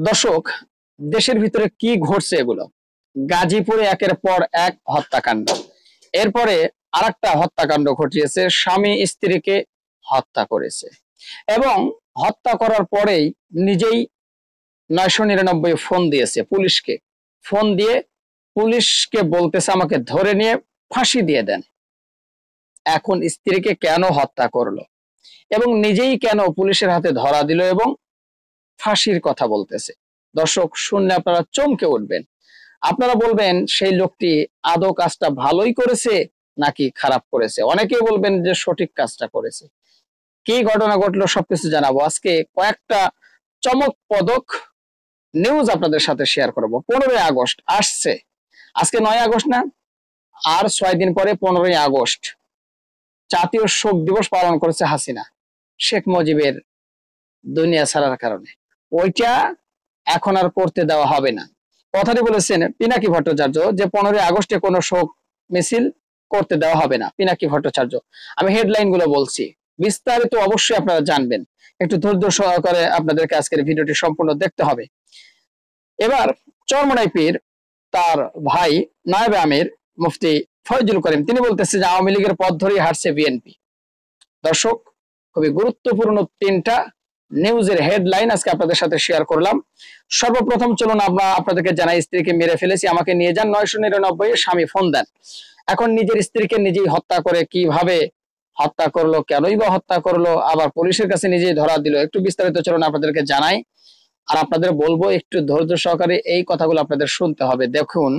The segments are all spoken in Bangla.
দর্শক, দেশের ভিতরে কি ঘটছে এগুলো? গাজীপুরে একের পর এক হত্যাকাণ্ড, এরপরে আরেকটা হত্যাকাণ্ড ঘটিয়েছে, স্বামী স্ত্রীকে হত্যা করেছে এবং হত্যা করার পরেই নিজেই 999 ফোন দিয়েছে পুলিশকে। ফোন দিয়ে পুলিশকে বলতেছে আমাকে ধরে নিয়ে ফাঁসি দিয়ে দেন। এখন স্ত্রীকে কেন হত্যা করলো এবং নিজেই কেন পুলিশের হাতে ধরা দিল এবং ফাঁসির কথা বলতেছে? দর্শক, শুনলে আপনারা চমকে উঠবেন। আপনারা বলবেন সেই লোকটি আদৌ কাজটা ভালোই করেছে নাকি খারাপ করেছে। অনেকেই বলবেন যে সঠিক কাজটা করেছে। কি ঘটনা ঘটলো সবকিছু জানাবো আজকে। কয়েকটা চমকপ্রদ নিউজ আপনাদের সাথে শেয়ার করব। 15ই আগস্ট আসছে, আজকে 9 আগস্ট না, আর 6 দিন পরে 15ই আগস্ট জাতীয় শোক দিবস পালন করেছে হাসিনা, শেখ মুজিবের দুনিয়া ছাড়ার কারণে। ওইটা এখন আর করতে দেওয়া হবে না, কথাটি বলেছেন পিনাকি ভট্টাচার্য, যে 15ই আগস্টে কোনো শোক মিছিল করতে দেওয়া হবে না। পিনাকি ভট্টাচার্য, আমি হেডলাইন গুলো বলছি, বিস্তারিত অবশ্যই আপনারা জানবেন। একটু ধৈর্য সহকারে আপনাদেরকে আজকের ভিডিওটি সম্পূর্ণ দেখতে হবে। এবার চরমনাই পীর তার ভাই নায়েবে আমির মুফতি ফয়জুল করিম তিনি বলতেছে যে আওয়ামী লীগের পথ ধরেই হারছে বিএনপি। দর্শক, খুবই গুরুত্বপূর্ণ 3টা নিউজের হেডলাইন আজকে আপনাদের সাথে শেয়ার করলাম। সর্বপ্রথম চলুন আমরা আপনাদেরকে জানাই, স্ত্রীকে মেরে ফেলেছি, আমাকে নিয়ে যান। 999 স্বামী ফোন দেন। এখন নিজের স্ত্রীকে নিজেই হত্যা করে, কিভাবে হত্যা করলো, কেনই বা হত্যা করলো, আবার পুলিশের কাছে নিজেই ধরা দিল, একটু বিস্তারিত চলুন আপনাদেরকে জানাই। আর আপনাদের বলবো একটু ধৈর্য সহকারে এই কথাগুলো আপনাদের শুনতে হবে। দেখুন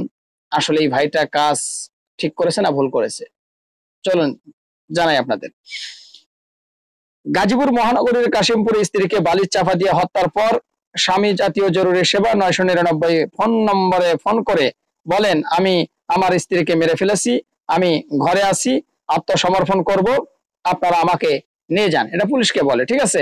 আসলে এই ভাইটা কাজ ঠিক করেছে না ভুল করেছে, চলুন জানাই আপনাদের। গাজীপুর মহানগরীর কাশিমপুরে স্ত্রীকে বালির চাপা দিয়ে হত্যার পর স্বামী জাতীয় জরুরি সেবা 999 ফোন নম্বরে ফোন করে বলেন, আমি আমার স্ত্রীকে মেরে ফেলেছি, আমি ঘরে আছি, আত্মসমর্পণ করব, আপনারা আমাকে নিয়ে যান। এটা পুলিশকে বলে, ঠিক আছে।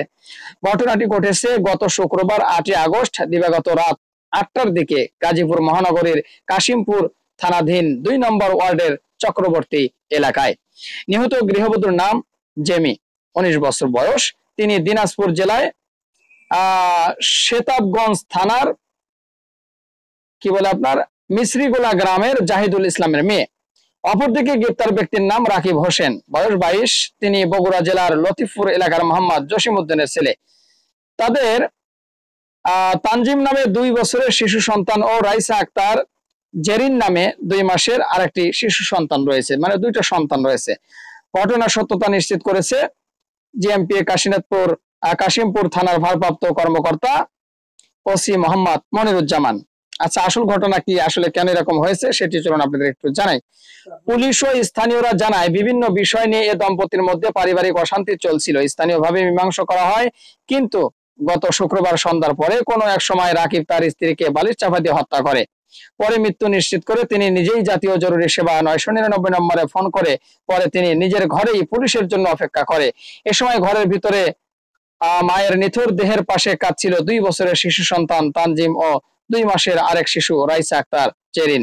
ঘটনাটি ঘটেছে গত শুক্রবার 8ই আগস্ট দিবাগত রাত 8টার দিকে গাজীপুর মহানগরীর কাশিমপুর থানাধীন 2 নম্বর ওয়ার্ডের চক্রবর্তী এলাকায়। নিহত গৃহবধূর নাম জেমি, 19 বছর বয়স। তিনি দিনাজপুর জেলায় শেতাবগঞ্জ থানার কি বলে আপনার মিশ্রিগোলা গ্রামের জাহিদুল ইসলামের মেয়ে। অপরদিকে গ্রেপ্তার ব্যক্তির নাম রাকিব হোসেন, বয়স 22। তিনি বগুড়া জেলার লতিফপুর এলাকার মোহাম্মদ জসিমউদ্দিনের ছেলে। তাদের তানজিম নামে 2 বছরের শিশু সন্তান ও রাইসা আক্তার জেরিন নামে 2 মাসের আরেকটি শিশু সন্তান রয়েছে, মানে 2টা সন্তান রয়েছে। ঘটনার সত্যতা নিশ্চিত করেছে জিএমপি কাশিমপুর থানার ভারপ্রাপ্ত কর্মকর্তা ওসি মোহাম্মদ মনিরুজ্জামান। আচ্ছা, আসল ঘটনা কি, আসলে কেন এরকম হয়েছে সেটি চলুন আপনাদের একটু জানাই। পুলিশ ও স্থানীয়রা জানায়, বিভিন্ন বিষয় নিয়ে এ দম্পতির মধ্যে পারিবারিক অশান্তি চলছিল। স্থানীয়ভাবে মীমাংসা করা হয়, কিন্তু গত শুক্রবার সন্ধ্যার পরে কোনো এক সময় রাকিব তার স্ত্রীকে বালিশ চাপা দিয়ে হত্যা করে। পরে মৃত্যু নিশ্চিত করে তিনি নিজেই জাতীয় জরুরি সেবা 999 নম্বরে ফোন করে পরে তিনি নিজের ঘরেই পুলিশের জন্য অপেক্ষা করে। এ সময় ঘরের ভিতরে মায়ের নিথর দেহের পাশে কাঁদছিল 2 বছরের শিশু সন্তান তানজিম ও 2 মাসের আরেক শিশু রাইসা আক্তার জেরিন।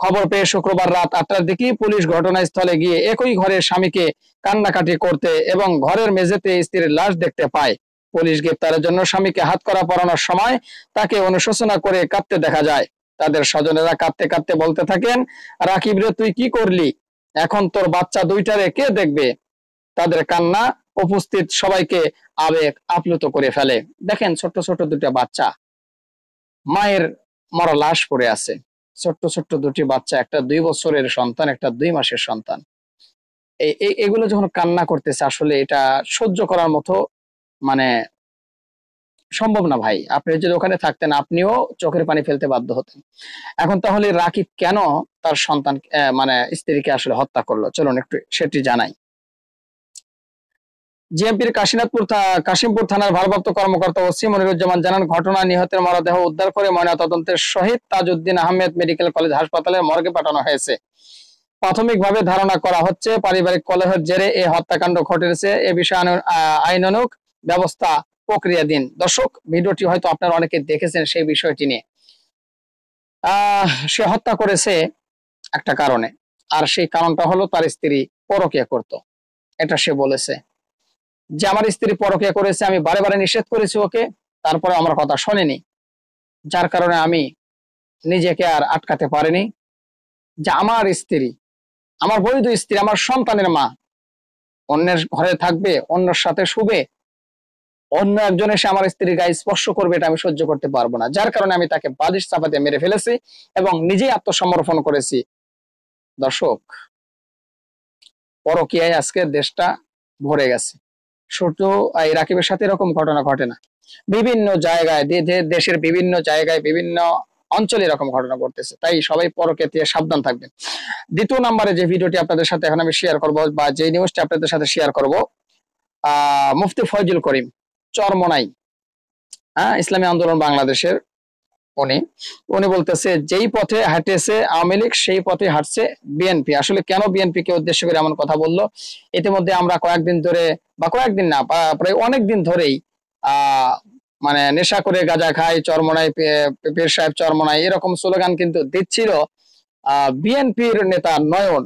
খবর পেয়ে শুক্রবার রাত 8টার দিকে পুলিশ ঘটনাস্থলে গিয়ে একই ঘরের স্বামীকে কান্নাকাটি করতে এবং ঘরের মেঝেতে স্ত্রীর লাশ দেখতে পায়। পুলিশ গ্রেপ্তারের জন্য স্বামীকে হাতকড়া পরানোর সময় তাকে অনুশোচনা করে কাঁদতে দেখা যায়। তাদের স্বজনেরা কাঁদতে কাঁদতে বলতে থাকেন, রাকিব রে, তুই কি করলি? এখন তোর বাচ্চা 2টারে কে দেখবে? তাদের কান্না উপস্থিত সবাইকে আবেগ আপ্লুত করে ফেলে। দেখেন, ছোট্ট ছোট্ট 2টা বাচ্চা, মায়ের মরা লাশ পড়ে আছে। ছোট্ট ছোট্ট 2টি বাচ্চা, একটা 2 বছরের সন্তান, একটা 2 মাসের সন্তান। এগুলো যখন কান্না করতেছে, আসলে এটা সহ্য করার মতো মানে সম্ভব না ভাই। আপনি যদি ওখানে থাকতেন আপনিও চোখের পানি ফেলতে বাধ্য হতেন। এখন তাহলে রাকিব কেন তার সন্তান মানে স্ত্রীকে আসলে হত্যা করলো, চলুন একটু সেটি জানাই। জিএমপির কাশিমপুর থানার ভারপ্রাপ্ত কর্মকর্তা ওসি মনিরুজ্জামান জানান, ঘটনা নিহতের মরদেহ উদ্ধার করে ময়নাতদন্তের শহীদ তাজউদ্দিন আহমেদ মেডিকেল কলেজ হাসপাতালের মর্গে পাঠানো হয়েছে। প্রাথমিকভাবে ধারণা করা হচ্ছে পারিবারিক কলহের জেরে এই হত্যাকাণ্ড ঘটেছে। এ বিষয়ে আইনানুগ ব্যবস্থা প্রক্রিয়াধীন। দর্শক, ভিডিওটি হয়তো আপনারা অনেকে দেখেছেন সেই বিষয়টি নিয়ে। সে হত্যা করেছে একটা কারণে, আর সেই কারণটা হলো তার স্ত্রী পরকীয়া করত। এটা সে বলেছে যে আমার স্ত্রী পরকীয়া করেছে, আমি বারে বারে নিষেধ করেছি ওকে, তারপরে আমার কথা শোনেনি। যার কারণে আমি নিজেকে আর আটকাতে পারিনি যে আমার স্ত্রী, আমার বৈধ স্ত্রী, আমার সন্তানের মা অন্যের ঘরে থাকবে, অন্যের সাথে শুবে, অন্য একজন এসে আমার স্ত্রীর গায়ে স্পর্শ করবে, এটা আমি সহ্য করতে পারবো না। যার কারণে আমি তাকে বালিশ চাপা দিয়ে মেরে ফেলেছি এবং নিজেই আত্মসমর্পণ করেছি। দর্শক, পরকীয়ায় আজকে দেশটা ভরে গেছে। শুধু এই রাকিবের সাথে এরকম ঘটনা ঘটে না, বিভিন্ন জায়গায় দেশের বিভিন্ন জায়গায় বিভিন্ন অঞ্চলে এরকম ঘটনা ঘটতেছে। তাই সবাই পরকীয়া থেকে সাবধান থাকবেন। দ্বিতীয় নম্বরে যে ভিডিওটি আপনাদের সাথে এখন আমি শেয়ার করব বা যে নিউজটি আপনাদের সাথে শেয়ার করব, মুফতি ফয়জুল করিম চরমোনাই, ইসলামী আন্দোলন বাংলাদেশের উনি উনি বলতেছে যেই পথে হাঁটেছে আওয়ামী লীগ সেই পথে হাঁটছে বিএনপি। আসলে কেন বিএনপি কে উদ্দেশ্য করে এমন কথা বললো? ইতিমধ্যে আমরা কয়েকদিন ধরে, বা কয়েকদিন না, প্রায় অনেকদিন ধরেই মানে নেশা করে গাঁজা খাই, চরমোনাই পীর সাহেব চরমোনাই, এরকম স্লোগান কিন্তু দিচ্ছিল বিএনপির নেতা নয়ন।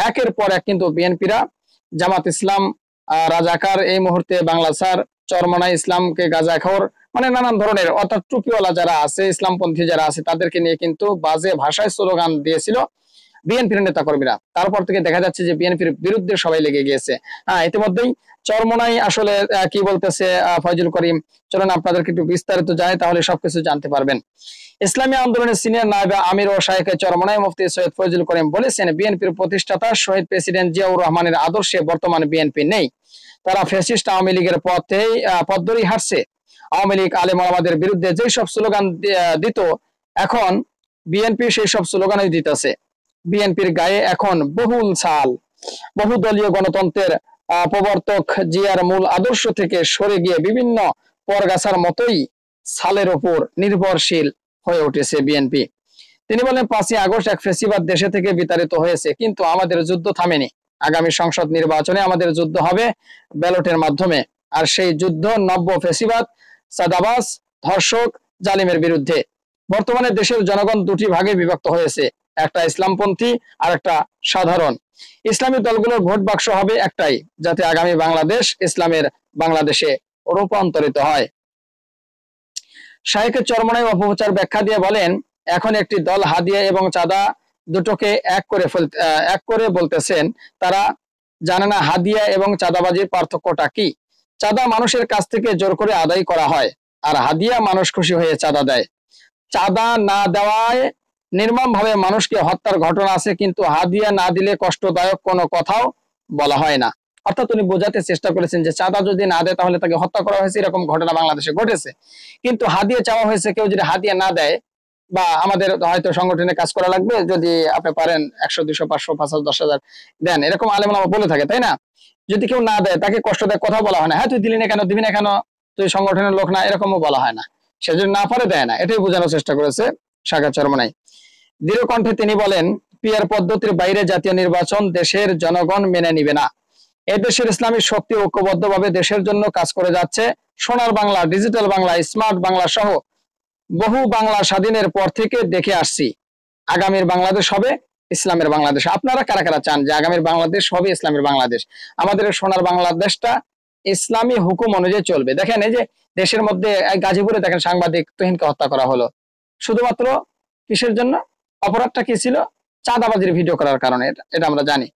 একের পর এক কিন্তু বিএনপিরা, জামাত ইসলাম, রাজাকার, এই মুহূর্তে বাংলা স্যার, চরমোনাই, ইসলামকে গাঁজাখোর, মানে নানান ধরনের, অর্থাৎ টুপিওয়ালা যারা আছে, ইসলামপন্থী যারা আছে, তাদেরকে নিয়ে কিন্তু বাজে ভাষায় স্লোগান দিয়েছিল বিএনপির নেতা কর্মীরা। তারপর থেকে দেখা যাচ্ছে যে বিএনপির বিরুদ্ধে সবাই লেগে গিয়েছে। ইতিমধ্যেই চরমোনাই আসলে কি বলতেছে ফয়জুল করিম, চলুন আপনাদেরকে একটু বিস্তারিত যায়, তাহলে সবকিছু জানতে পারবেন। ইসলামী আন্দোলনের সিনিয়র নায়েবে আমির ও শায়েখে চরমোনাই মুফতি সৈয়দ ফয়জুল করিম বলেছেন, বিএনপির প্রতিষ্ঠাতা শহীদ প্রেসিডেন্ট জিয়াউর রহমানের আদর্শে বর্তমান বিএনপি নেই। তারা ফ্যাসিস্ট আওয়ামী লীগের পথ ধরেই হাঁটছে। আওয়ামী লীগ আলেম ওলামাদের বিরুদ্ধে যেই সব স্লোগান দিত, এখন বিএনপি সেই সব স্লোগানই দিতেছে। বিএনপির গায়ে এখন বহুল ছাল। বহুদলীয় গণতন্ত্রের প্রবর্তক জিয়ার মূল আদর্শ থেকে সরে গিয়ে বিভিন্ন পরগাছার মতোই ছালের ওপর নির্ভরশীল হয়ে উঠেছে বিএনপি। তিনি বলেন, 5ই আগস্ট এক ফেসিবাদ দেশে থেকে বিতাড়িত হয়েছে, কিন্তু আমাদের যুদ্ধ থামেনি। আগামী সংসদ নির্বাচনে আমাদের যুদ্ধ হবে ব্যালটের মাধ্যমে। আর সেই যুদ্ধ নব্য ফেসিবাদ, চাঁদাবাজ, ধর্ষক, জালিমের বিরুদ্ধে। বর্তমানে দেশের জনগণ দুটি ভাগে বিভক্ত হয়েছে, একটা ইসলামপন্থী আর একটা সাধারণ। ইসলামী দলগুলোর ভোট বাক্স হবে একটাই, যাতে আগামী বাংলাদেশ ইসলামের বাংলাদেশে রূপান্তরিত হয়। শায়েখে চরমোনাই অপপ্রচার ব্যাখ্যা দিয়ে বলেন, এখন একটি দল হাদিয়া এবং চাঁদা দুটোকে এক করে বলতেছেন। তারা জানে না হাদিয়া এবং চাঁদাবাজির পার্থক্যটা কি। চাঁদা মানুষের কাছ থেকে জোর করে আদায় করা হয়, আর হাদিয়া মানুষ খুশি হয়ে চাঁদা দেয়। চাঁদা না দেওয়ায় নির্মমভাবে মানুষকে হত্যার ঘটনা আছে, কিন্তু হাদিয়া না দিলে কষ্টদায়ক কোনো কথাও বলা হয় না। অর্থাৎ উনি বোঝাতে চেষ্টা করেছেন যে চাঁদা যদি না দেয় তাহলে তাকে হত্যা করা হয়েছে, এরকম ঘটনা বাংলাদেশে ঘটেছে। কিন্তু হাদিয়া চাওয়া হয়েছে, কেউ যদি হাদিয়া না দেয়, বা আমাদের হয়তো সংগঠনে কাজ করা লাগবে, যদি আপনি পারেন 100, 200, 500, 5,000, 10,000 দেন, এরকম আলেম ওলামা বলে থাকে, তাই না? যদি কেউ না দেয় তাকে কষ্ট দেয়, কথা বলা হয় না, হ্যাঁ তুই দিলি না কেন, দিবি না কেন, তুই সংগঠনের লোক না, এরকমও বলা হয় না। সে যদি না পারে দেয় না, এটাই বোঝানোর চেষ্টা করেছে শায়েখে চরমোনাই। দৃঢ় কণ্ঠে তিনি বলেন, পিয়ার পদ্ধতির বাইরে জাতীয় নির্বাচন দেশের জনগণ মেনে নিবে না। এদেশের ইসলামী শক্তি ঐক্যবদ্ধভাবে দেশের জন্য কাজ করে যাচ্ছে। সোনার বাংলা, ডিজিটাল বাংলা, স্মার্ট বাংলা সহ বহু বাংলা স্বাধীনের পর থেকে দেখে আসছি, আগামীর বাংলাদেশ হবে ইসলামের বাংলাদেশ। আপনারা কারা কারা চান যে আগামীর বাংলাদেশ হবে ইসলামের বাংলাদেশ? আমাদের সোনার বাংলাদেশটা ইসলামী হুকুম অনুযায়ী চলবে। দেখেন, এই যে দেশের মধ্যে গাজীপুরে দেখেন সাংবাদিক তুহিনকে হত্যা করা হলো, শুধুমাত্র কিসের জন্য? অপরাধটা কি ছিল? চাঁদাবাজির ভিডিও করার কারণে, এটা আমরা জানি।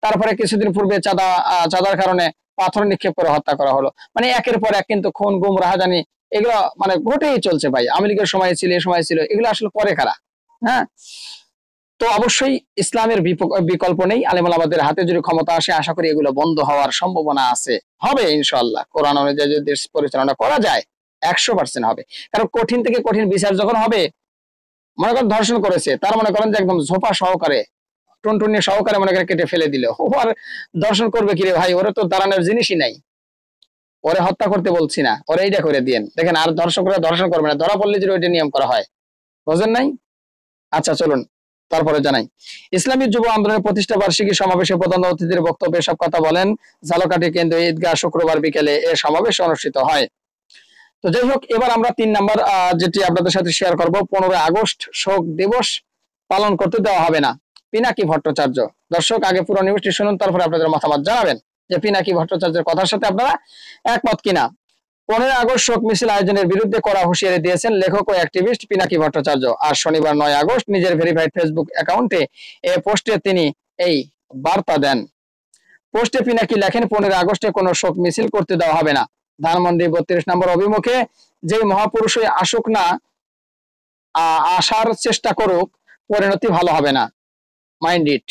তারপরে কিছুদিন পূর্বে চাঁদার কারণে পাথর নিক্ষেপ করে হত্যা করা হলো। মানে একের পর এক কিন্তু খুন, গুম, রাহাজানি এগুলো মানে ঘটেই চলছে ভাই। আওয়ামী লীগের সময় ছিল, এই সময় ছিল, এগুলো আসলে করে কারা? হ্যাঁ, তো অবশ্যই ইসলামের বিকল্প নেই। আলেম ওলামাদের হাতে যদি ক্ষমতা আসে, আশা করি এগুলো বন্ধ হওয়ার সম্ভাবনা আছে, হবে ইনশাআল্লাহ। কোরআন অনুযায়ী যদি দেশ পরিচালনা করা যায় 100% হবে। কারণ কঠিন থেকে কঠিন বিচার যখন হবে, মনে করেন ধর্ষণ করেছে, তার মনে করেন যে একদম ঝোপা সহকারে, টুনটুনি সহকারে মনে করেন কেটে ফেলে দিল, ও আর দর্শন করবে কিরে ভাই? ওরা তো দাঁড়ানোর জিনিসই নাই। ওরে হত্যা করতে বলছি না, ওরে এইটা করে দিয়েন। দেখেন, আর দর্শকরা দর্শন করবে না, ধরা পড়লে যদি ওইটা নিয়ম করা হয়, বুঝেন নাই? আচ্ছা চলুন তারপরে জানাই। ইসলামী যুব আন্দোলনের প্রতিষ্ঠা বার্ষিকী সমাবেশে প্রধান অতিথির বক্তব্যে সব কথা বলেন। ঝালকাঠি কেন্দ্রীয় ঈদগাহ শুক্রবার বিকেলে এ সমাবেশ অনুষ্ঠিত হয়। তো যাই হোক, এবার আমরা 3 নাম্বার যেটি আপনাদের সাথে শেয়ার করব, 15 আগস্ট শোক দিবস পালন করতে দেওয়া হবে না, পিনাকি ভট্টাচার্য। দর্শক, আগে পুরো নিউজটি শুনুন, তারপরে আপনাদের মতামত জানাবেন যে পিনাকি ভট্টাচার্যের কথার সাথে আপনারা একমত কিনা। 15 আগস্ট শোক মিছিল আয়োজনের বিরুদ্ধে কড়া হুঁশিয়ারি দিয়েছেন লেখক ও অ্যাক্টিভিস্ট পিনাকি ভট্টাচার্য। আর শনিবার 9 আগস্ট নিজের ভেরিফাইড ফেসবুক অ্যাকাউন্টে এ পোস্টে তিনি এই বার্তা দেন। পোস্টে পিনাকি লেখেন, 15 আগস্টে কোনো শোক মিছিল করতে দেওয়া হবে না। ধানমন্ডি 32 নম্বর অভিমুখে যে মহাপুরুষই আসুক না, আসার চেষ্টা করুক, পরিণতি ভালো হবে না। Mind it.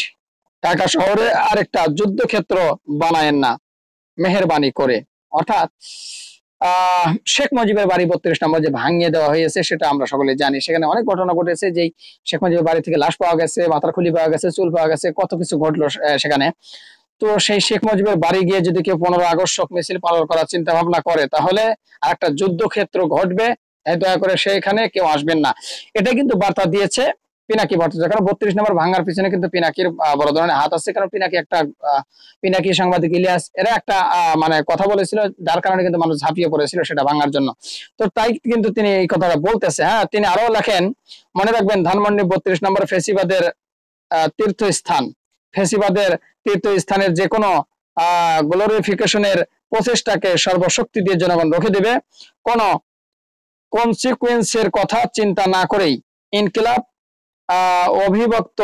ঢাকা শহরে আরেকটা যুদ্ধক্ষেত্র বানায়েন না মেহেরবানি করে। অর্থাৎ শেখ মুজিবের বাড়ি 32 নম্বর যে ভাঙিয়ে দেওয়া হয়েছে সেটা আমরা সকলে জানি। সেখানে অনেক ঘটনা ঘটেছে, যেই শেখ মুজিবের বাড়ি থেকে লাশ পাওয়া গেছে, মাথার খুলি পাওয়া গেছে, চুল পাওয়া গেছে, কত কিছু ঘটলো সেখানে। তো সেই শেখ মুজিবের বাড়ি গিয়ে যদি কেউ 15 আগস্ট শোক মিছিল পালন করার চিন্তা ভাবনা করে, তাহলে একটা যুদ্ধক্ষেত্র ঘটবে। দয়া করে সেখানে কেউ আসবেন না। এটা কিন্তু বার্তা দিয়েছে পিনাকি ভট্টাচার্য। কারণ 32 নম্বর ভাঙার পিছনে কিন্তু পিনাকির বড় ধরনের হাত আছে। কারণ পিনাকি সাংবাদিক ইলিয়াস এরা একটা মানে কথা বলেছিল, যার কারণে কিন্তু মানুষ ঝাঁপিয়ে পড়েছিল সেটা ভাঙার জন্য। তো তাই কিন্তু তিনি এই কথাটা বলতেছে। হ্যাঁ, তিনি আরো লেখেন, মনে রাখবেন ধানমন্ডি 32 নম্বর ফেসিবাদের তীর্থস্থান। ফেসিবাদের তীর্থস্থানের যে কোনো গ্লোরিফিকেশনের প্রচেষ্টাকে সর্বশক্তি দিয়ে জনগণ রুখে দেবে। কোন কনসিকুয়েন্সের কথা চিন্তা না করেই ইনকিলাব অভিভক্ত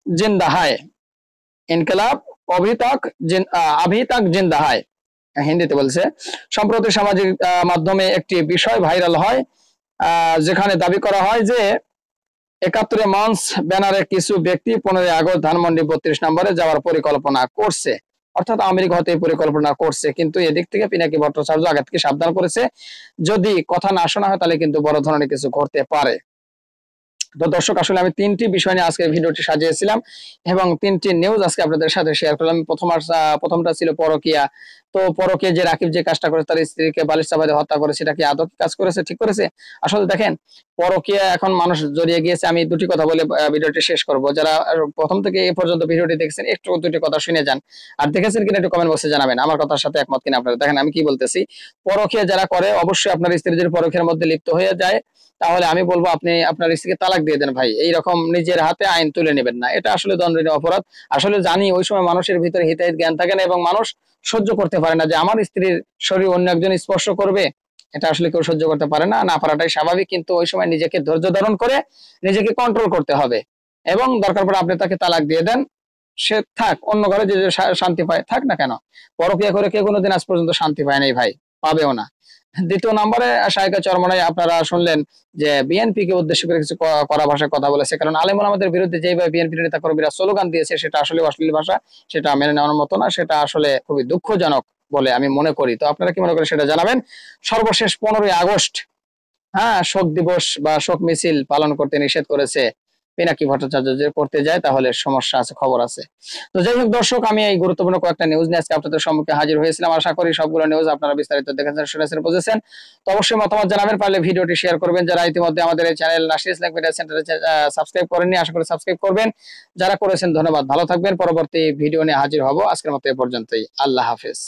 জিন্দা হায়, ইনকিলাব अभी तक जिंदा है, হিন্দিতে বলছে। সম্প্রতি সামাজিক মাধ্যমে একটি বিষয় ভাইরাল হয়, যেখানে দাবি করা হয় যে 71 মঞ্চ ব্যানারে কিছু ব্যক্তি 15 আগস্ট ধানমন্ডি 32 নম্বরে যাওয়ার পরিকল্পনা করছে। অর্থাৎ আওয়ামী লীগ হয়তো এই পরিকল্পনা করছে, কিন্তু এদিক থেকে পিনাকি ভট্টাচার্য আগে থেকে সাবধান করেছে, যদি কথা না শোনা হয় তাহলে কিন্তু বড় ধরনের কিছু ঘটতে পারে। তো দর্শক, আসলে আমি 3টি বিষয় নিয়ে আজকে ভিডিওটি সাজিয়েছিলাম এবং 3টি নিউজ আজকে আপনাদের সাথে শেয়ার করলাম। প্রথমটা ছিল পরকীয়া। তো পরকীয়া যে রাকিব যে কাজটা করে, তার স্ত্রীকে বালিশ চাপা দিয়ে হত্যা করে, সেটা কি আদৌ কাজ করেছে, ঠিক করেছে? আসলে দেখেন, পরকীয়া এখন মানুষ জড়িয়ে গিয়েছে। আমি দুটি কথা বলে ভিডিওটি শেষ করব। যারা প্রথম থেকে এই পর্যন্ত ভিডিওটি দেখছেন, একটু দুটি কথা শুনে যান। আর দেখেছেন কিনা একটু কমেন্ট বক্সে জানাবেন, আমার কথার সাথে একমত কিনা আপনারা। দেখেন আমি কি বলতেছি। পরকীয়া যারা করে, অবশ্যই আপনার স্ত্রী যদি পরকীয়ার মধ্যে লিপ্ত হয়ে যায়, তাহলে আমি বলবো আপনি আপনার স্ত্রীকে তালাক দিয়ে দেন ভাই। এইরকম নিজের হাতে আইন তুলে নেবেন না, এটা আসলে দণ্ডনীয় অপরাধ। আসলে জানি ওই সময় মানুষের ভিতরে হিতাহিত জ্ঞান থাকে না এবং মানুষ সহ্য করতে পারে না যে আমার স্ত্রীর শরীর অন্য একজন স্পর্শ করবে। এটা আসলে কেউ সহ্য করতে পারে না, না পারাটাই স্বাভাবিক। কিন্তু ওই সময় নিজেকে ধৈর্য ধারণ করে নিজেকে কন্ট্রোল করতে হবে এবং দরকার পড়ে আপনি তাকে তালাক দিয়ে দেন। সে থাক অন্য ঘরে, যে শান্তি পায় থাক না কেন। পরকীয়া করে কেউ কোনোদিন আজ পর্যন্ত শান্তি পায় নাই ভাই, পাবেও না। দ্বিতীয় নম্বরে শায়খা চরমনাই আপনারা শুনলেন যে বিএনপি কে উদ্দেশ্য করে কিছু কড়া ভাষায় কথা বলেছে। কারণ আলেম ওলামাদের বিরুদ্ধে যেভাবে বিএনপি নেতা কর্মীরা স্লোগান দিয়েছে, সেটা আসলে অশ্লীল ভাষা, সেটা মেনে নেওয়ার মতো না। সেটা আসলে খুবই দুঃখজনক বলে আমি মনে করি। তো আপনারা কি মনে করেন সেটা জানাবেন। সর্বশেষ 15 আগস্ট, হ্যাঁ, শোক দিবস বা শোক মিছিল পালন করতে নিষেধ করেছে পিনাকি ভট্টাচার্য। যে করতে যায় তাহলে সমস্যা আছে, খবর আছে। তো যাই হোক দর্শক, আমি এই গুরুত্বপূর্ণ কয়েকটা নিউজ নিয়ে আজকে আপনাদের সম্মুখে হাজির হয়েছিলাম। আশা করি সবগুলো নিউজ আপনারা বিস্তারিত দেখেছেন, শুনেছেন, বুঝেছেন। তো অবশ্যই মতামত জানাবেন, পারলে ভিডিওটি শেয়ার করবেন। যারা ইতিমধ্যে আমাদের এই চ্যানেল নাসির ইসলাম মিডিয়া সেন্টারে সাবস্ক্রাইব করেননি, আশা করি সাবস্ক্রাইব করবেন। যারা করেছেন ধন্যবাদ, ভালো থাকবেন। পরবর্তী ভিডিও নিয়ে হাজির হব। আজকের মতো এ পর্যন্তই। আল্লাহ হাফেজ।